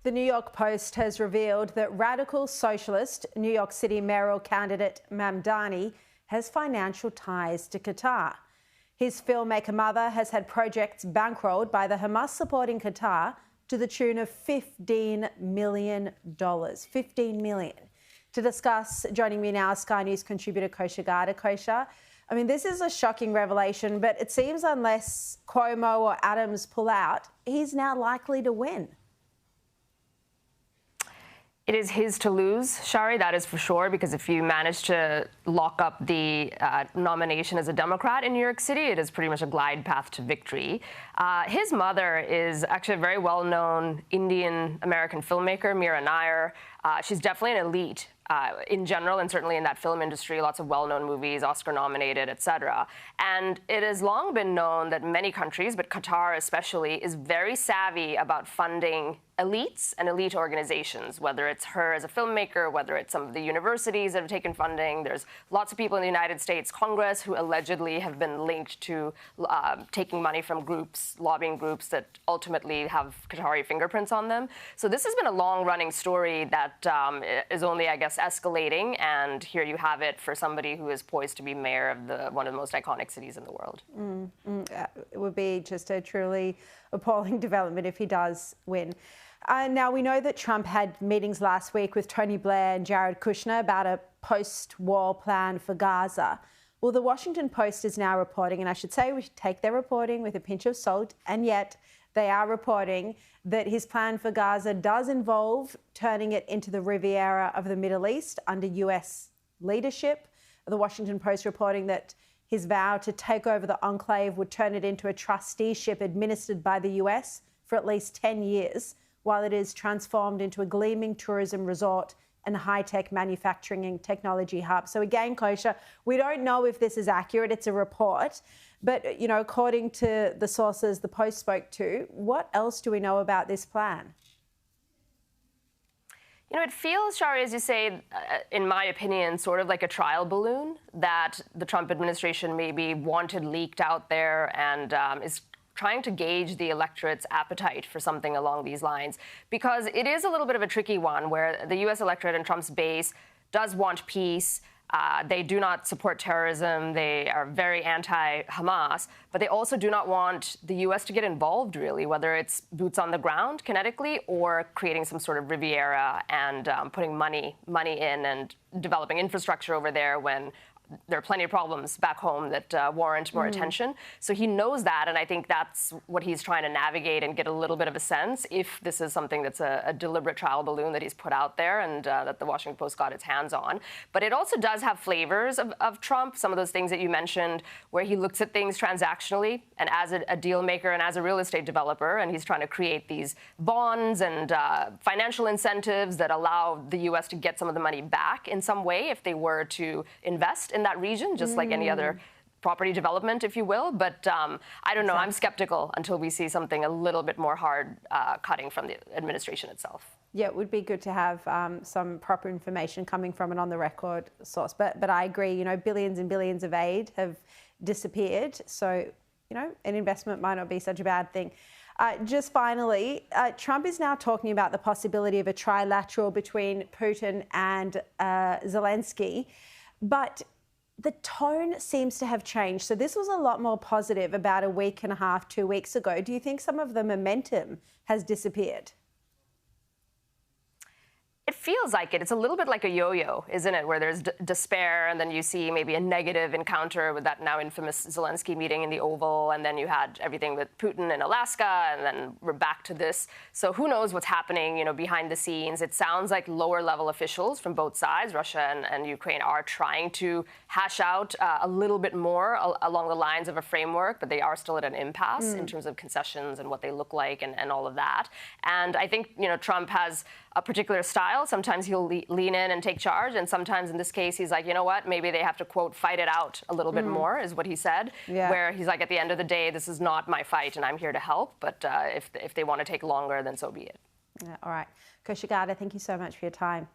The New York Post has revealed that radical socialist New York City mayoral candidate Mamdani has financial ties to Qatar. His filmmaker mother has had projects bankrolled by the Hamas-supporting Qatar to the tune of $15 million. $15 million. To discuss, joining me now, Sky News contributor Kosha Gada. Kosha, I mean, this is a shocking revelation, but it seems unless Cuomo or Adams pull out, he's now likely to win. It is his to lose, Sharri, that is for sure, because if you manage to lock up the nomination as a Democrat in New York City, it is pretty much a glide path to victory. His mother is actually a very well-known Indian-American filmmaker, Mira Nair. She's definitely an elite in general, and certainly in that film industry, lots of well-known movies, Oscar-nominated, etc. And it has long been known that many countries, but Qatar especially, is very savvy about funding elites and elite organizations, whether it's her as a filmmaker, whether it's some of the universities that have taken funding. There's lots of people in the United States Congress who allegedly have been linked to taking money from groups, lobbying groups that ultimately have Qatari fingerprints on them. So this has been a long-running story that is only, I guess, escalating. And here you have it for somebody who is poised to be mayor of one of the most iconic cities in the world. It would be just a truly appalling development if he does win. Now, we know that Trump had meetings last week with Tony Blair and Jared Kushner about a post-war plan for Gaza. Well, the Washington Post is now reporting, and I should say we should take their reporting with a pinch of salt, and yet they are reporting that his plan for Gaza does involve turning it into the Riviera of the Middle East under US leadership. The Washington Post reporting that his vow to take over the enclave would turn it into a trusteeship administered by the US for at least 10 years, while it is transformed into a gleaming tourism resort and high-tech manufacturing and technology hub. So again, Kosha, we don't know if this is accurate. It's a report. But, you know, according to the sources the Post spoke to, what else do we know about this plan? You know, it feels, Sharri, as you say, in my opinion, sort of like a trial balloon that the Trump administration maybe wanted leaked out there and is trying to gauge the electorate's appetite for something along these lines, because it is a little bit of a tricky one where the U.S. electorate and Trump's base does want peace. They do not support terrorism. They are very anti-Hamas, but they also do not want the U.S. to get involved, really, whether it's boots on the ground kinetically or creating some sort of Riviera and putting money in and developing infrastructure over there when there are plenty of problems back home that warrant more attention. So he knows that, and I think that's what he's trying to navigate and get a little bit of a sense if this is something that's a deliberate trial balloon that he's put out there and that the Washington Post got its hands on. But it also does have flavors of Trump, some of those things that you mentioned, where he looks at things transactionally and as a deal maker and as a real estate developer, and he's trying to create these bonds and financial incentives that allow the U.S. to get some of the money back in some way if they were to invest in that region, just like any other property development, if you will. But I don't know. I'm skeptical until we see something a little bit more hard cutting from the administration itself. Yeah, it would be good to have some proper information coming from an on-the-record source. But I agree, you know, billions and billions of aid have disappeared. So, you know, an investment might not be such a bad thing. Just finally, Trump is now talking about the possibility of a trilateral between Putin and Zelensky. But the tone seems to have changed. So this was a lot more positive about a week and a half, 2 weeks ago. Do you think some of the momentum has disappeared? It feels like it. It's a little bit like a yo-yo, isn't it, where there's despair, and then you see maybe a negative encounter with that now infamous Zelensky meeting in the Oval, and then you had everything with Putin in Alaska, and then we're back to this. So who knows what's happening, you know, behind the scenes. It sounds like lower-level officials from both sides, Russia and Ukraine, are trying to hash out a little bit more along the lines of a framework, but they are still at an impasse in terms of concessions and what they look like and all of that. And I think, you know, Trump has a particular style. Sometimes he'll lean in and take charge, and sometimes in this case he's like, you know what, maybe they have to, quote, fight it out a little bit more, is what he said, where he's like, at the end of the day, this is not my fight and I'm here to help, but if they want to take longer, then so be it. Yeah, all right. Kosha Gada, thank you so much for your time.